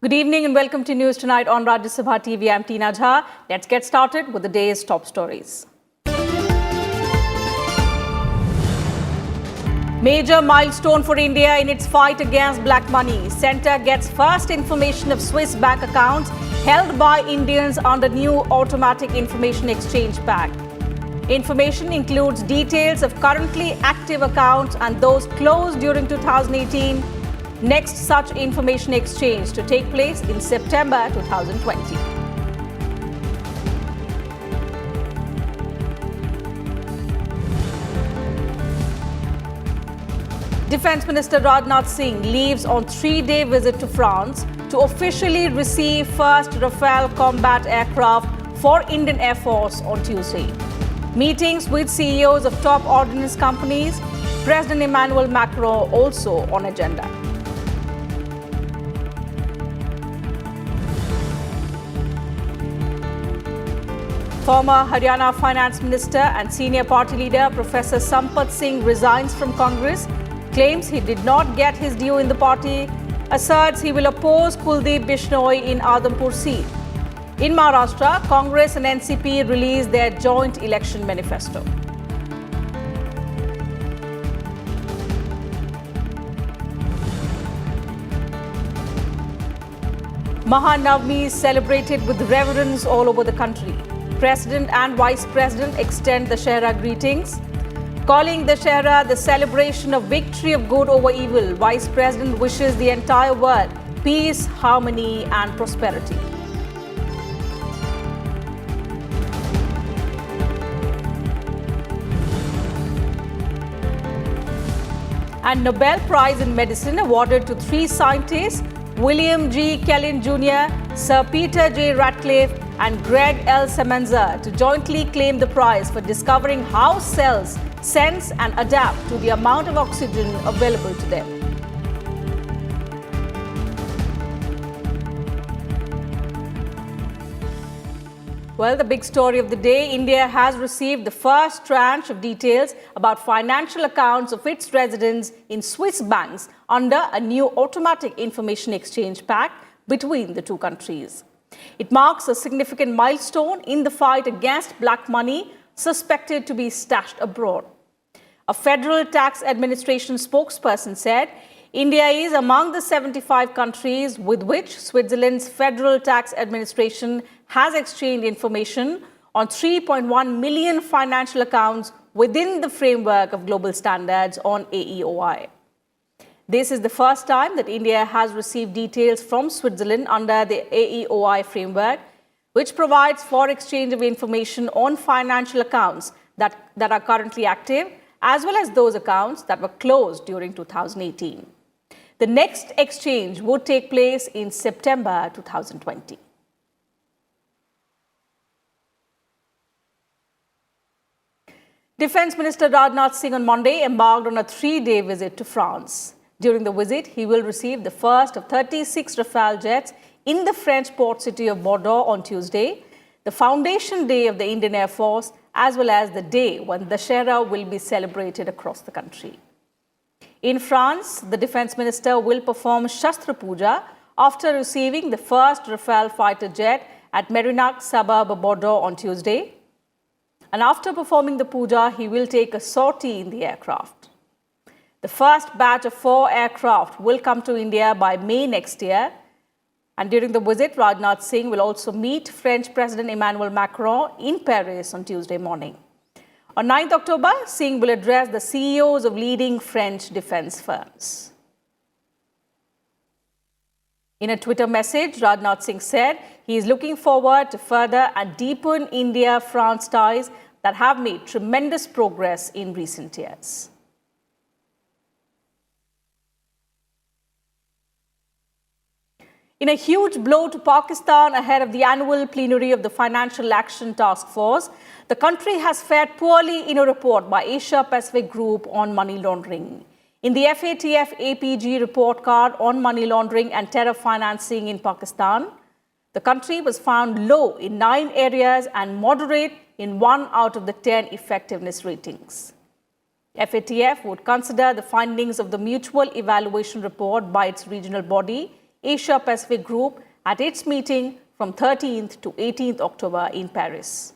Good evening and welcome to News Tonight on Rajya Sabha TV. I'm Tina Jha. Let's get started with the day's top stories. Major milestone for India in its fight against black money. Centre gets first information of Swiss bank accounts held by Indians under new Automatic Information Exchange Pact. Information includes details of currently active accounts and those closed during 2018. Next such information exchange to take place in September 2020. Defence Minister Rajnath Singh leaves on three-day visit to France to officially receive first Rafale combat aircraft for Indian Air Force on Tuesday. Meetings with CEOs of top ordnance companies, President Emmanuel Macron also on agenda. Former Haryana Finance Minister and senior party leader Professor Sampath Singh resigns from Congress, claims he did not get his due in the party, asserts he will oppose Kuldeep Bishnoi in Adhampur seat. In Maharashtra, Congress and NCP released their joint election manifesto. Maha Navratri is celebrated with reverence all over the country. President and Vice President extend the Shahra greetings. Calling the Shahra the celebration of victory of good over evil, Vice President wishes the entire world peace, harmony and prosperity. And Nobel Prize in Medicine awarded to 3 scientists, William G. Kellin Jr., Sir Peter J. Ratcliffe and Greg L. Semenza, to jointly claim the prize for discovering how cells sense and adapt to the amount of oxygen available to them. Well, the big story of the day, India has received the first tranche of details about financial accounts of its residents in Swiss banks under a new Automatic Information Exchange Pact between the two countries. It marks a significant milestone in the fight against black money suspected to be stashed abroad. A Federal Tax Administration spokesperson said India is among the 75 countries with which Switzerland's Federal Tax Administration has exchanged information on 3.1 million financial accounts within the framework of global standards on AEOI. This is the first time that India has received details from Switzerland under the AEOI framework, which provides for exchange of information on financial accounts that are currently active, as well as those accounts that were closed during 2018. The next exchange would take place in September 2020. Defence Minister Rajnath Singh on Monday embarked on a 3-day visit to France. During the visit, he will receive the first of 36 Rafale jets in the French port city of Bordeaux on Tuesday, the foundation day of the Indian Air Force, as well as the day when the Shahra will be celebrated across the country. In France, the Defence Minister will perform Shastra Puja after receiving the first Rafale fighter jet at Mérignac suburb of Bordeaux on Tuesday. And after performing the puja, he will take a sortie in the aircraft. The first batch of 4 aircraft will come to India by May next year. And during the visit, Rajnath Singh will also meet French President Emmanuel Macron in Paris on Tuesday morning. On 9th October, Singh will address the CEOs of leading French defense firms. In a Twitter message, Rajnath Singh said he is looking forward to further and deepen India-France ties that have made tremendous progress in recent years. In a huge blow to Pakistan ahead of the annual plenary of the Financial Action Task Force, the country has fared poorly in a report by Asia Pacific Group on money laundering. In the FATF APG report card on money laundering and terror financing in Pakistan, the country was found low in 9 areas and moderate in 1 out of the 10 effectiveness ratings. FATF would consider the findings of the Mutual Evaluation Report by its regional body, Asia Pacific Group, at its meeting from 13th to 18th October in Paris.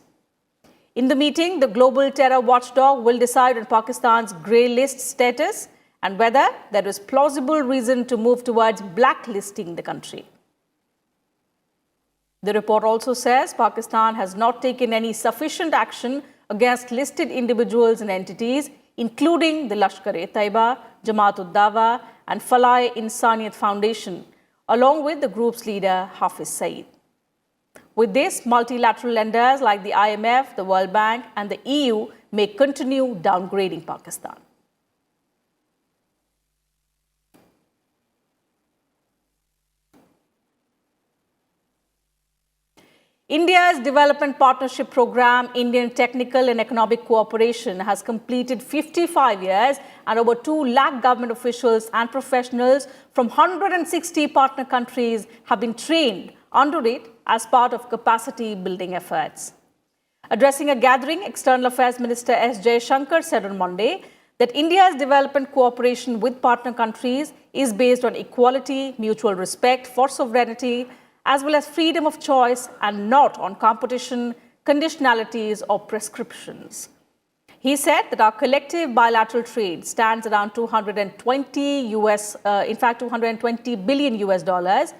In the meeting, the global terror watchdog will decide on Pakistan's grey list status and whether there is plausible reason to move towards blacklisting the country. The report also says Pakistan has not taken any sufficient action against listed individuals and entities, including the Lashkar-e-Taiba, Jamaat-ud-Dawa and Falah-e-Insaniyat Foundation, along with the group's leader Hafiz Saeed. With this, multilateral lenders like the IMF, the World Bank and the EU may continue downgrading Pakistan. India's Development Partnership Program, Indian Technical and Economic Cooperation, has completed 55 years and over 2 lakh government officials and professionals from 160 partner countries have been trained under it as part of capacity building efforts. Addressing a gathering, External Affairs Minister S. Jaishankar said on Monday that India's development cooperation with partner countries is based on equality, mutual respect for sovereignty, as well as freedom of choice and not on competition, conditionalities or prescriptions. He said that our collective bilateral trade stands around 220 billion US dollars.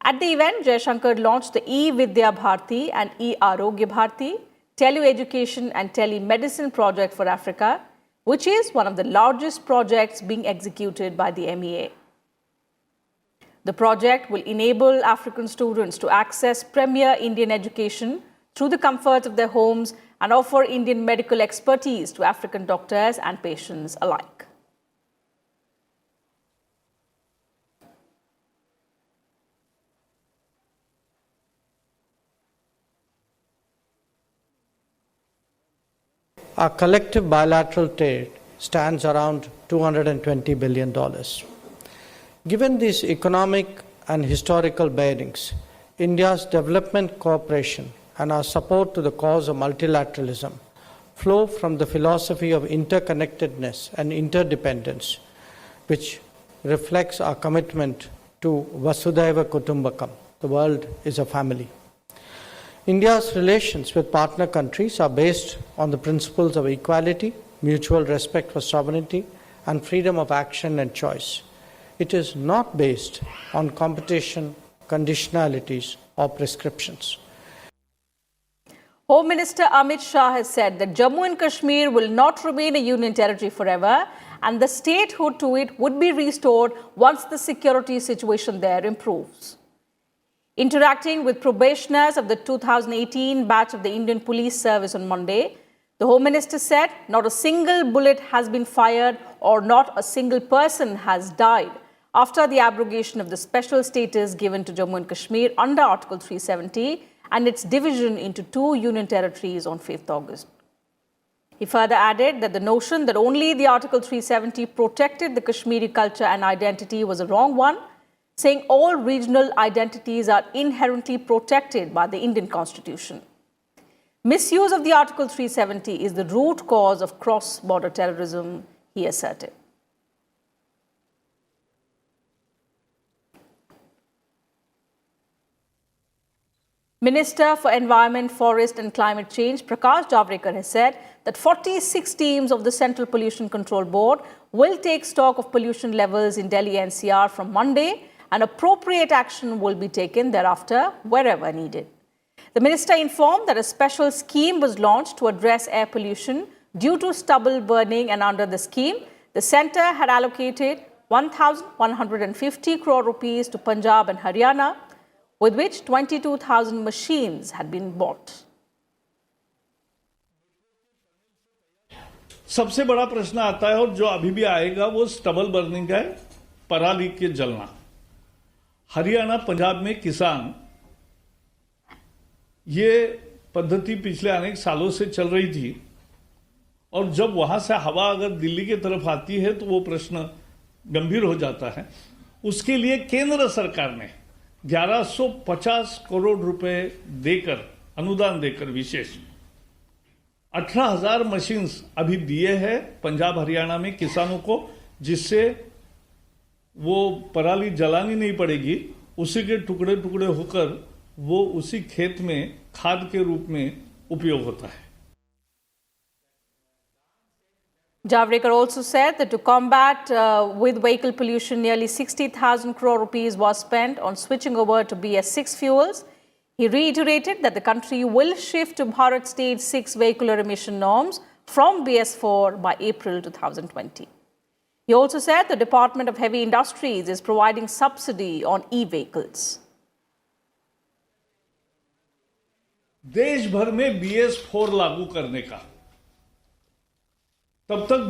At the event, Jaishankar launched the E-Vidya Bharti and E-Arogya Bharti, Tele-Education and Telemedicine project for Africa, which is one of the largest projects being executed by the MEA. The project will enable African students to access premier Indian education through the comfort of their homes and offer Indian medical expertise to African doctors and patients alike. Our collective bilateral trade stands around $220 billion. Given these economic and historical bearings, India's development cooperation and our support to the cause of multilateralism flow from the philosophy of interconnectedness and interdependence, which reflects our commitment to Vasudhaiva Kutumbakam, the world is a family. India's relations with partner countries are based on the principles of equality, mutual respect for sovereignty, and freedom of action and choice. It is not based on competition, conditionalities, or prescriptions. Home Minister Amit Shah has said that Jammu and Kashmir will not remain a union territory forever and the statehood to it would be restored once the security situation there improves. Interacting with probationers of the 2018 batch of the Indian Police Service on Monday, the Home Minister said not a single bullet has been fired or not a single person has died after the abrogation of the special status given to Jammu and Kashmir under Article 370 and its division into 2 union territories on 5th August. He further added that the notion that only the Article 370 protected the Kashmiri culture and identity was a wrong one, saying all regional identities are inherently protected by the Indian Constitution. Misuse of the Article 370 is the root cause of cross-border terrorism, he asserted. Minister for Environment, Forest and Climate Change, Prakash Javadekar, has said that 46 teams of the Central Pollution Control Board will take stock of pollution levels in Delhi NCR from Monday, and appropriate action will be taken thereafter wherever needed. The minister informed that a special scheme was launched to address air pollution due to stubble burning, and under the scheme, the centre had allocated 1,150 crore rupees to Punjab and Haryana, with which 22,000 machines had been bought. सबसे बड़ा प्रश्न आता है और जो अभी भी आएगा वो स्टबल बर्निंग है, पराली के जलना। हरियाणा पंजाब में किसान ये पद्धति पिछले अनेक सालों से चल रही थी और जब वहां से हवा अगर दिल्ली की तरफ आती है तो वो प्रश्न गंभीर हो जाता है। उसके लिए केंद्र सरकार ने 1150 करोड़ रुपए देकर, अनुदान देकर विशेष 18,000 मशीन्स अभी दिए हैं पंजाब हरियाणा में किसानों को, जिससे वो पराली जलानी नहीं पड़ेगी, उसी के टुकड़े टुकड़े होकर वो उसी खेत में खाद के रूप में उपयोग होता है। Javadekar also said that to combat with vehicle pollution, nearly 60,000 crore rupees was spent on switching over to BS6 fuels. He reiterated that the country will shift to Bharat Stage 6 vehicular emission norms from BS4 by April 2020. He also said the Department of Heavy Industries is providing subsidy on e-vehicles. देश भर में BS4 लागू करने का, तब तक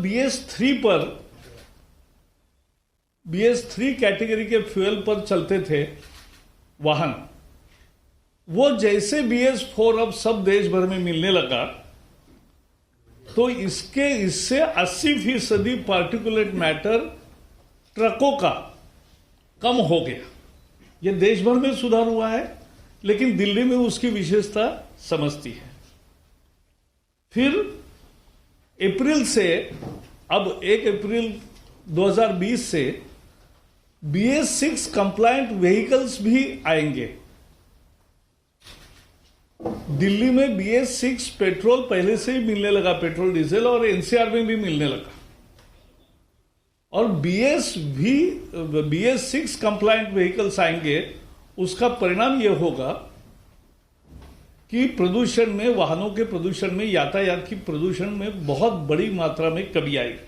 BS3 category के fuel पर चलते थे वाहन, वो जैसे BS4 अब सब देश भर में मिलने लगा, तो इससे 80% पार्टिकुलेट मैटर ट्रकों का कम हो गया। ये देश भर में सुधार हुआ है, लेकिन दिल्ली में उसकी विशेषता समझती है। फिर अप्रैल से, अब 1 अप्रैल 2020 से BS6 कंप्लायंट व्हीकल्स भी आएंगे। दिल्ली में BS6 पेट्रोल पहले से ही मिलने लगा, पेट्रोल डीजल, और NCR में भी मिलने लगा। और BS6 कंप्लायंट व्हीकल्स आएंगे, उसका परिणाम यह होगा कि प्रदूषण में, वाहनों के प्रदूषण में, यातायात की प्रदूषण में बहुत बड़ी मात्रा में कमी आएगी।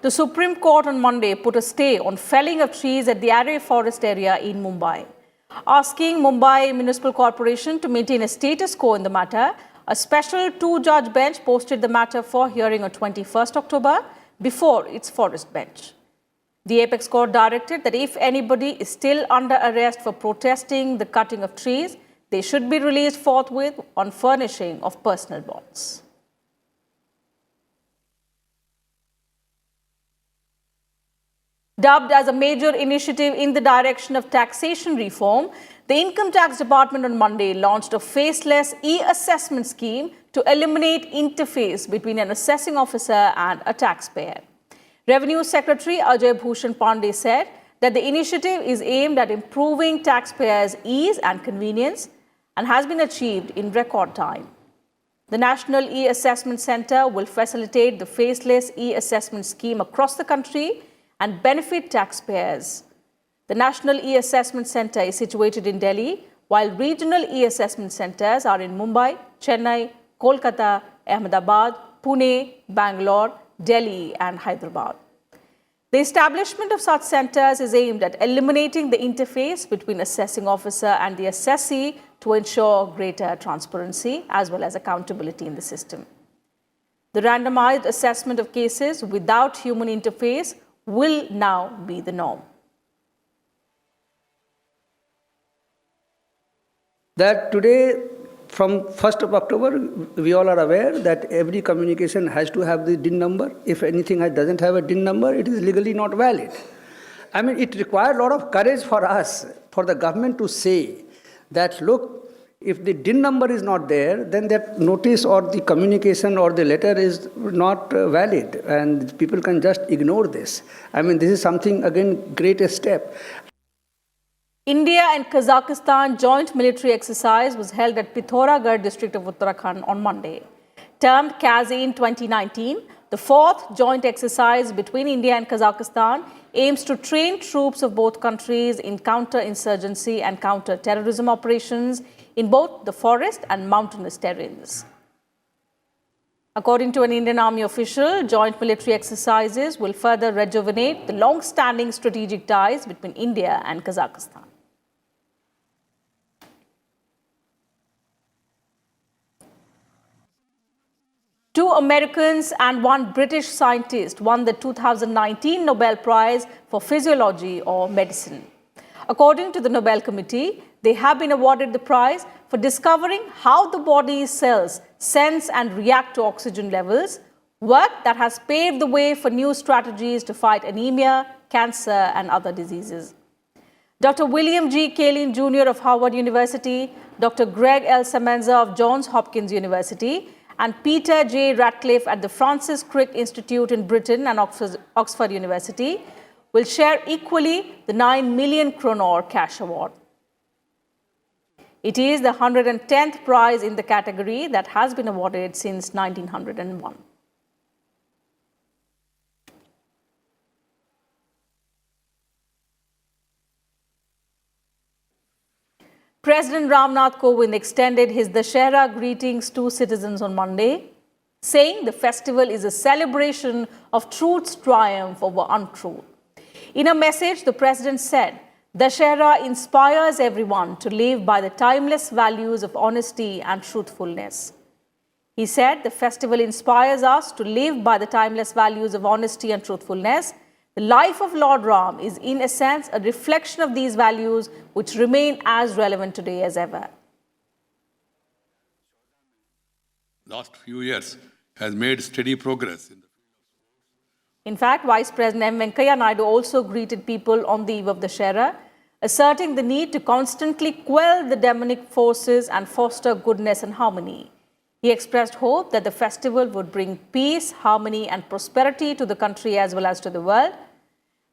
The Supreme Court on Monday put a stay on felling of trees at the Array forest area in Mumbai, asking Mumbai Municipal Corporation to maintain a status quo in the matter. A special 2-judge bench posted the matter for hearing on 21st October before its forest bench. The Apex Court directed that if anybody is still under arrest for protesting the cutting of trees, they should be released forthwith on furnishing of personal bonds. Dubbed as a major initiative in the direction of taxation reform, the Income Tax Department on Monday launched a faceless e-assessment scheme to eliminate interface between an assessing officer and a taxpayer. Revenue Secretary Ajay Bhushan Pandey said that the initiative is aimed at improving taxpayers' ease and convenience and has been achieved in record time. The National E-Assessment Centre will facilitate the faceless e-assessment scheme across the country and benefit taxpayers. The National E-Assessment Centre is situated in Delhi, while regional e-assessment centres are in Mumbai, Chennai, Kolkata, Ahmedabad, Pune, Bangalore, Delhi and Hyderabad. The establishment of such centres is aimed at eliminating the interface between assessing officer and the assessee to ensure greater transparency as well as accountability in the system. The randomized assessment of cases without human interface will now be the norm. That today, from 1st of October, we all are aware that every communication has to have the DIN number. If anything doesn't have a DIN number, it is legally not valid. I mean, it required a lot of courage for us, for the government to say that, look, if the DIN number is not there, then that notice or the communication or the letter is not valid, and people can just ignore this. I mean, this is something, again, greatest step. India and Kazakhstan joint military exercise was held at Pithoragarh district of Uttarakhand on Monday. Termed Kazin 2019, the fourth joint exercise between India and Kazakhstan aims to train troops of both countries in counter-insurgency and counter-terrorism operations in both the forest and mountainous terrains. According to an Indian Army official, joint military exercises will further rejuvenate the long-standing strategic ties between India and Kazakhstan. Two Americans and one British scientist won the 2019 Nobel Prize for Physiology or Medicine. According to the Nobel Committee, they have been awarded the prize for discovering how the body's cells sense and react to oxygen levels, work that has paved the way for new strategies to fight anemia, cancer, and other diseases. Dr. William G. Kaelin Jr. of Harvard University, Dr. Greg L. Semenza of Johns Hopkins University, and Peter J. Ratcliffe at the Francis Crick Institute in Britain and Oxford University will share equally the 9 million kroner cash award. It is the 110th prize in the category that has been awarded since 1901. President Ram Nath Kovind extended his Dussehra greetings to citizens on Monday, saying the festival is a celebration of truth's triumph over untruth. In a message, the president said, Dussehra inspires everyone to live by the timeless values of honesty and truthfulness. He said the festival inspires us to live by the timeless values of honesty and truthfulness. The life of Lord Ram is, in a sense, a reflection of these values which remain as relevant today as ever. Last few years has made steady progress. In fact, Vice President M. Venkaiah Naidu also greeted people on the eve of Dussehra, asserting the need to constantly quell the demonic forces and foster goodness and harmony. He expressed hope that the festival would bring peace, harmony and prosperity to the country as well as to the world.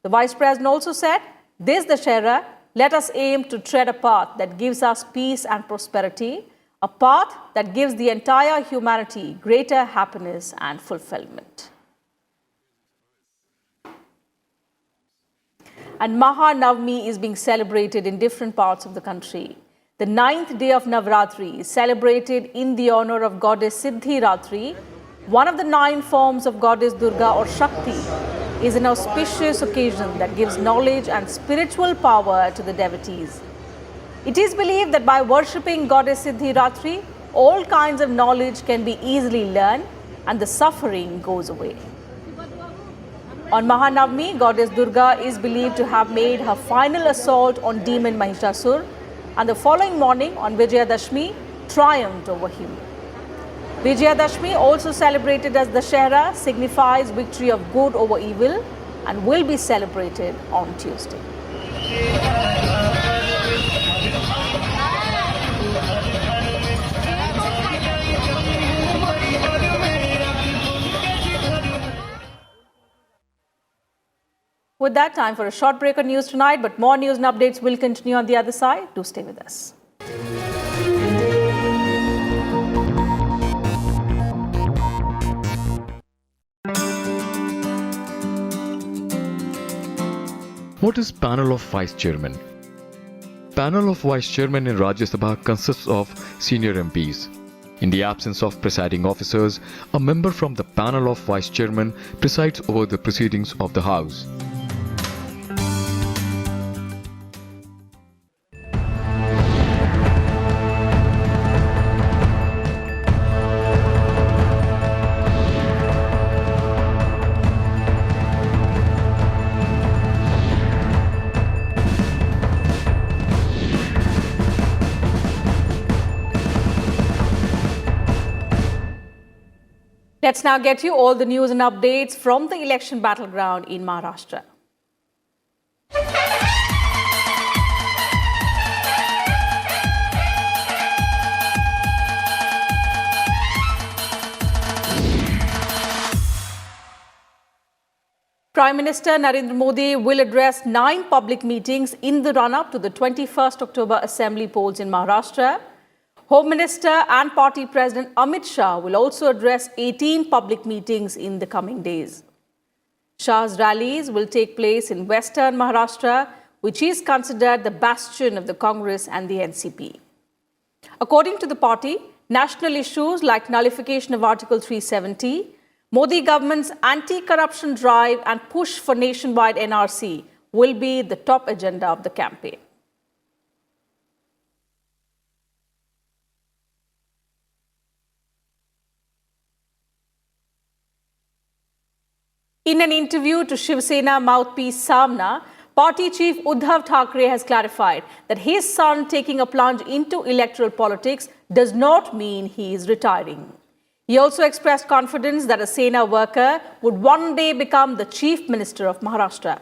The Vice President also said, this Dussehra, let us aim to tread a path that gives us peace and prosperity, a path that gives the entire humanity greater happiness and fulfillment. And Maha Navratri is being celebrated in different parts of the country. The 9th day of Navratri is celebrated in the honor of goddess Siddhiratri. One of the 9 forms of goddess Durga or Shakti is an auspicious occasion that gives knowledge and spiritual power to the devotees. It is believed that by worshipping goddess Siddhiratri, all kinds of knowledge can be easily learned and the suffering goes away. On Maha Navratri, goddess Durga is believed to have made her final assault on demon Mahishasur, and the following morning on Vijayadashmi triumphed over him. Vijayadashmi, also celebrated as Dussehra, signifies victory of good over evil and will be celebrated on Tuesday. With that, time for a short break on news tonight, but more news and updates will continue on the other side. Do stay with us. What is panel of vice chairman? Panel of vice chairman in Rajya Sabha consists of senior MPs. In the absence of presiding officers, a member from the panel of vice chairman presides over the proceedings of the House. Let's now get you all the news and updates from the election battleground in Maharashtra. Prime Minister Narendra Modi will address 9 public meetings in the run-up to the 21st October Assembly polls in Maharashtra. Home Minister and Party President Amit Shah will also address 18 public meetings in the coming days. Shah's rallies will take place in western Maharashtra, which is considered the bastion of the Congress and the NCP. According to the party, national issues like nullification of Article 370, Modi government's anti-corruption drive and push for nationwide NRC will be the top agenda of the campaign. In an interview to Shiv Sena mouthpiece Samna, party chief Uddhav Thackeray has clarified that his son taking a plunge into electoral politics does not mean he is retiring. He also expressed confidence that a Sena worker would one day become the chief minister of Maharashtra.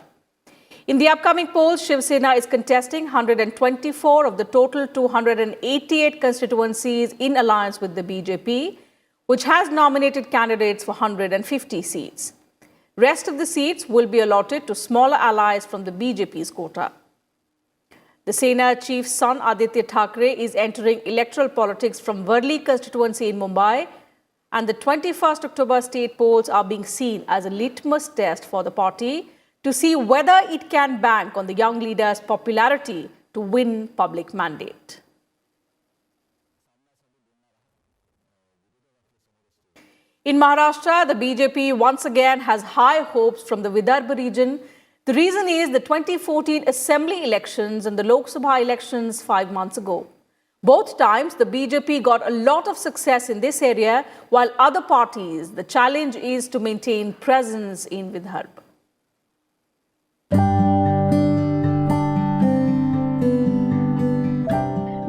In the upcoming polls, Shiv Sena is contesting 124 of the total 288 constituencies in alliance with the BJP. which has nominated candidates for 150 seats. Rest of the seats will be allotted to smaller allies from the BJP's quota. The Sena chief's son Aditya Thackeray is entering electoral politics from Worli constituency in Mumbai, and the 21st October state polls are being seen as a litmus test for the party to see whether it can bank on the young leader's popularity to win public mandate. In Maharashtra, the BJP once again has high hopes from the Vidarbha region. The reason is the 2014 assembly elections and the Lok Sabha elections 5 months ago. Both times, the BJP got a lot of success in this area, while other parties, the challenge is to maintain presence in Vidarbha.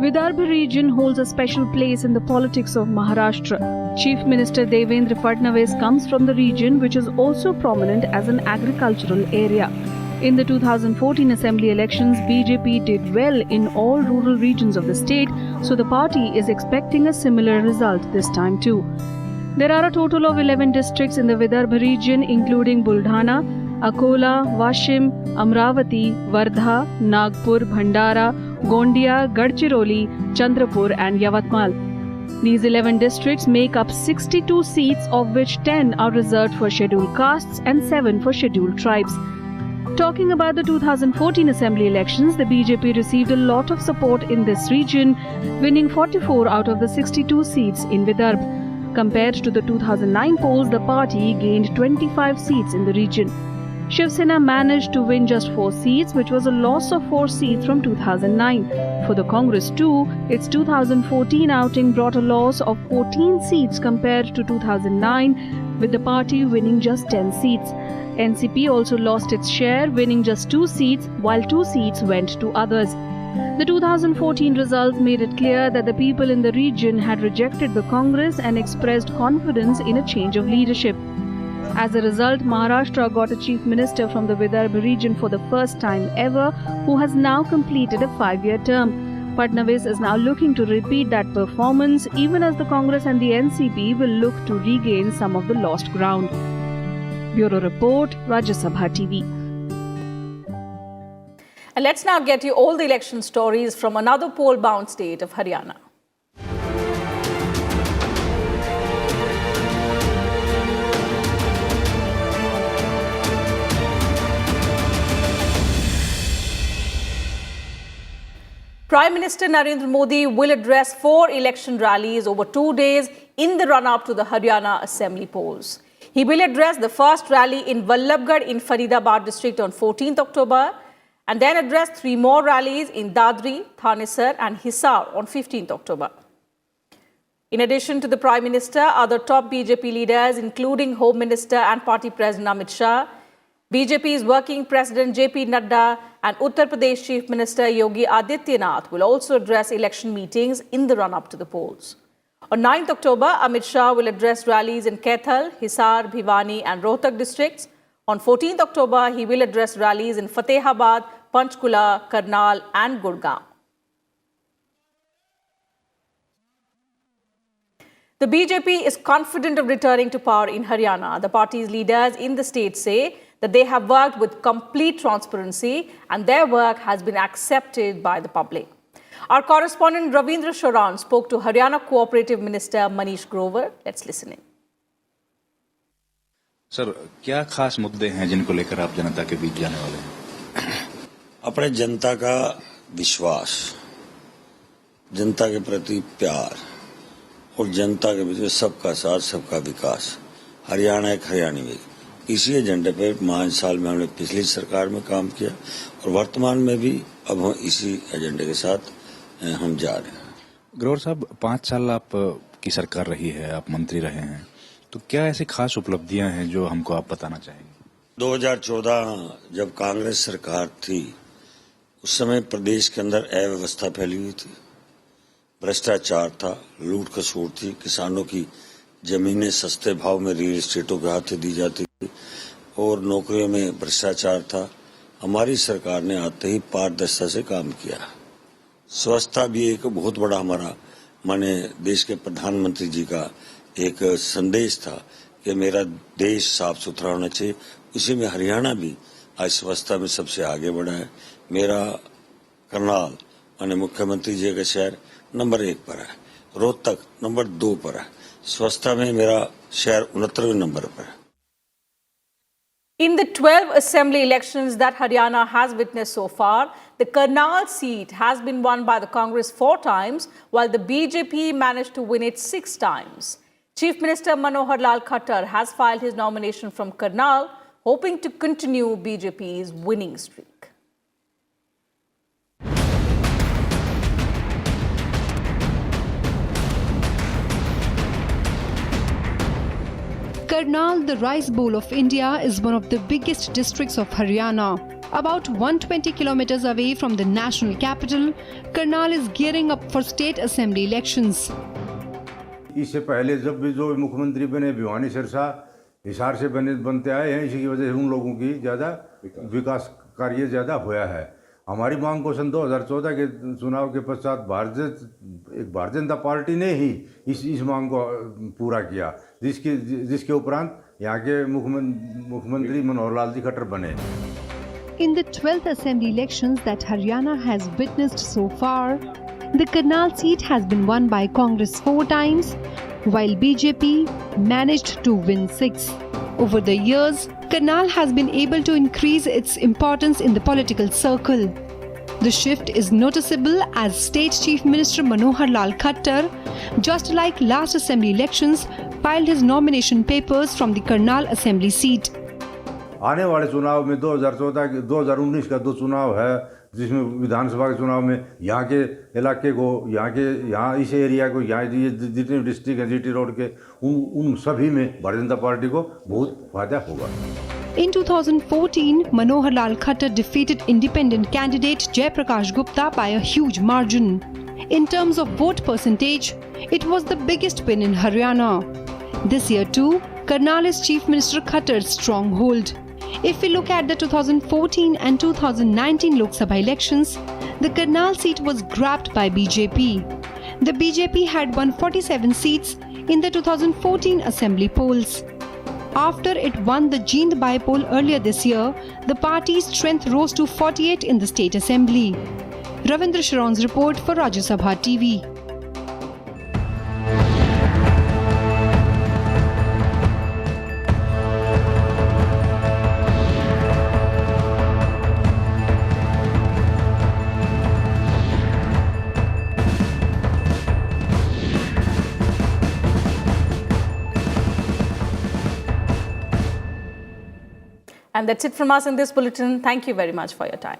Vidarbha region holds a special place in the politics of Maharashtra. Chief Minister Devendra Fadnavis comes from the region, which is also prominent as an agricultural area. In the 2014 assembly elections, BJP did well in all rural regions of the state, so the party is expecting a similar result this time too. There are a total of 11 districts in the Vidarbha region, including Bulletin, Akola, Washim, Amravati, Wardha, Nagpur, Bhandara, Gondia, Gadchiroli, Chandrapur and Yavatmal. These 11 districts make up 62 seats, of which 10 are reserved for scheduled castes and 7 for scheduled tribes. Talking about the 2014 assembly elections, the BJP received a lot of support in this region, winning 44 out of the 62 seats in Vidarbha. Compared to the 2009 polls, the party gained 25 seats in the region. Shiv Sena managed to win just 4 seats, which was a loss of 4 seats from 2009. For the Congress too, its 2014 outing brought a loss of 14 seats compared to 2009, with the party winning just 10 seats. NCP also lost its share, winning just 2 seats, while 2 seats went to others. The 2014 results made it clear that the people in the region had rejected the Congress and expressed confidence in a change of leadership. As a result, Maharashtra got a chief minister from the Vidarbha region for the first time ever, who has now completed a 5-year term. Fadnavis is now looking to repeat that performance, even as the Congress and the NCP will look to regain some of the lost ground. Bureau Report, Rajya Sabha TV. And let's now get you all the election stories from another poll-bound state of Haryana. Prime Minister Narendra Modi will address 4 election rallies over 2 days in the run-up to the Haryana Assembly polls. He will address the first rally in Vallabhgarh in Faridabad district on 14th October and then address 3 more rallies in Dadri, Thanesar and Hisar on 15th October. In addition to the Prime Minister, other top BJP leaders, including Home Minister and Party President Amit Shah, BJP's working President JP Nadda and Uttar Pradesh Chief Minister Yogi Adityanath will also address election meetings in the run-up to the polls. On 9th October, Amit Shah will address rallies in Kaithal, Hisar, Bhiwani and Rohtak districts. On 14th October, he will address rallies in Fatehabad, Panchkula, Karnal and Gurgaon. The BJP is confident of returning to power in Haryana. The party's leaders in the state say that they have worked with complete transparency and their work has been accepted by the public. Our correspondent Ravindra Sharan spoke to Haryana Cooperative Minister Manish Grover. Let's listen in. Sir, क्या खास मुद्दे हैं जिनको लेकर आप जनता के बीच जाने वाले हैं? अपने जनता का विश्वास, जनता के प्रति प्यार और जनता के बीच सबका साथ सबका विकास, हरियाणा एक हरियाणी में, इसी एजेंडे पे 5 साल में हमने पिछली सरकार में काम किया और वर्तमान में भी अब हम इसी एजेंडे के साथ हम जा रहे हैं। ग्रोवर साहब, 5 साल आप की सरकार रही है, आप मंत्री रहे हैं, तो क्या ऐसी खास उपलब्धियां हैं जो हमको आप बताना चाहेंगे? 2014 जब कांग्रेस सरकार थी, उस समय प्रदेश के अंदर अव्यवस्था फैली हुई थी, भ्रष्टाचार था, लूट खसोट थी, किसानों की जमीनें सस्ते भाव में रियल एस्टेटों के हाथ दी जाती थी और नौकरियों में भ्रष्टाचार था। हमारी सरकार ने आते ही पारदर्शिता से काम किया। स्वच्छता भी एक बहुत बड़ा हमारा माने देश के प्रधानमंत्री जी का एक संदेश था कि मेरा देश साफ सुथरा होना चाहिए। उसी में हरियाणा भी आज स्वच्छता में सबसे आगे बढ़ा है। मेरा करनाल माननीय मुख्यमंत्री जी का शहर नंबर 1 पर है, रोहतक नंबर 2 पर है, स्वच्छता में मेरा शहर 69वें नंबर पर है। In the 12 assembly elections that Haryana has witnessed so far, the Karnal seat has been won by the Congress 4 times, while the BJP managed to win it 6 times. Chief Minister Manohar Lal Khattar has filed his nomination from Karnal, hoping to continue BJP's winning streak. Karnal, the rice bowl of India, is one of the biggest districts of Haryana. About 120 kilometers away from the national capital, Karnal is gearing up for state assembly elections. इससे पहले जब भी जो मुख्यमंत्री बने भिवानी सिरसा हिसार से बनते आए हैं, इसी की वजह से उन लोगों की ज़्यादा विकास कार्य ज़्यादा हुआ है। हमारी मांग को सन 2014 के चुनाव के पश्चात भारतीय जनता पार्टी ने ही इस मांग को पूरा किया, जिसके उपरांत यहाँ के मुख्यमंत्री मनोहर लाल जी खट्टर बने। In the 12th assembly elections that Haryana has witnessed so far, the Karnal seat has been won by Congress 4 times, while BJP managed to win 6. Over the years, Karnal has been able to increase its importance in the political circle. The shift is noticeable as State Chief Minister Manohar Lal Khattar, just like last assembly elections, filed his nomination papers from the Karnal assembly seat. आने वाले चुनाव में 2019 का 2 चुनाव है, जिसमें विधानसभा के चुनाव में यहाँ के इलाके को, यहाँ इस एरिया को, यहाँ जितने डिस्ट्रिक्ट हैं जीटी रोड के, उन सभी में भारतीय जनता पार्टी को बहुत फायदा होगा। In 2014, Manohar Lal Khattar defeated independent candidate Jai Prakash Gupta by a huge margin. In terms of vote percentage, it was the biggest win in Haryana. This year too, Karnal is Chief Minister Khattar's stronghold. If we look at the 2014 and 2019 Lok Sabha elections, the Karnal seat was grabbed by BJP. The BJP had won 47 seats in the 2014 assembly polls. After it won the Jind by-poll earlier this year, the party's strength rose to 48 in the state assembly. Ravindra Sharon's report for Rajya Sabha TV. And that's it from us in this bulletin. Thank you very much for your time.